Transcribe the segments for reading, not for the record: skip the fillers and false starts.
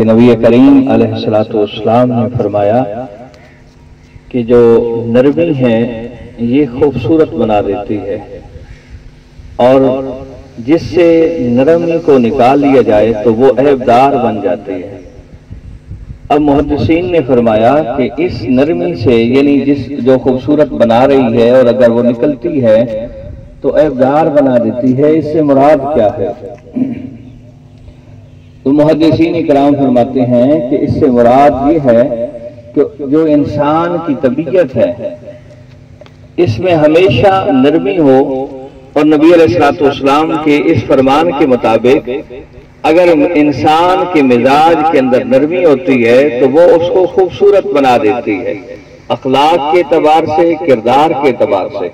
نبی کریم علیہ السلام نے فرمایا کہ جو نرمی ہے یہ خوبصورت بنا دیتی ہے، اور جس سے نرمی کو نکال لیا جائے تو وہ عیبدار بن جاتی ہے۔ اب محدثین نے فرمایا کہ اس نرمی سے یعنی جو خوبصورت بنا رہی ہے اور اگر وہ نکلتی ہے تو عیبدار بنا دیتی ہے، اس سے مراد کیا ہے؟ تو محدثین اکرام فرماتے ہیں کہ اس سے مراد یہ ہے کہ جو انسان کی طبیعت ہے اس میں ہمیشہ نرمی ہو، اور نبی علیہ السلام کے اس فرمان کے مطابق اگر انسان کے مزاج کے اندر نرمی ہوتی ہے تو وہ اس کو خوبصورت بنا دیتی ہے، اخلاق کے اعتبار سے، کردار کے اعتبار سے۔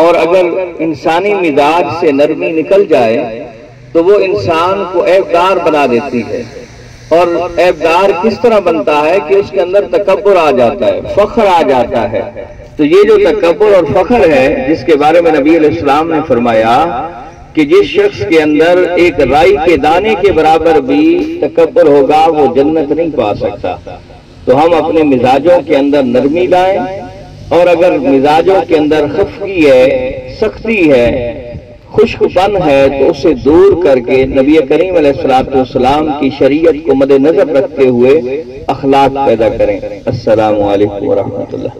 اور اگر انسانی مزاج سے نرمی نکل جائے تو وہ انسان کو عیبدار بنا دیتی ہے۔ اور عیبدار کس طرح بنتا ہے کہ اس کے اندر تکبر آ جاتا ہے، فخر آ جاتا ہے۔ تو یہ جو تکبر اور فخر ہے جس کے بارے میں نبی علیہ السلام نے فرمایا کہ جس شخص کے اندر ایک رائی کے دانے کے برابر بھی تکبر ہوگا وہ جنت نہیں پا سکتا۔ تو ہم اپنے مزاجوں کے اندر نرمی لائیں، اور اگر مزاجوں کے اندر خفگی ہے، سختی ہے، خشک پن ہے تو اسے دور کر کے نبی کریم علیہ السلام کی شریعت کو مد نظر رکھتے ہوئے اخلاق پیدا کریں۔ السلام علیکم ورحمۃ اللہ۔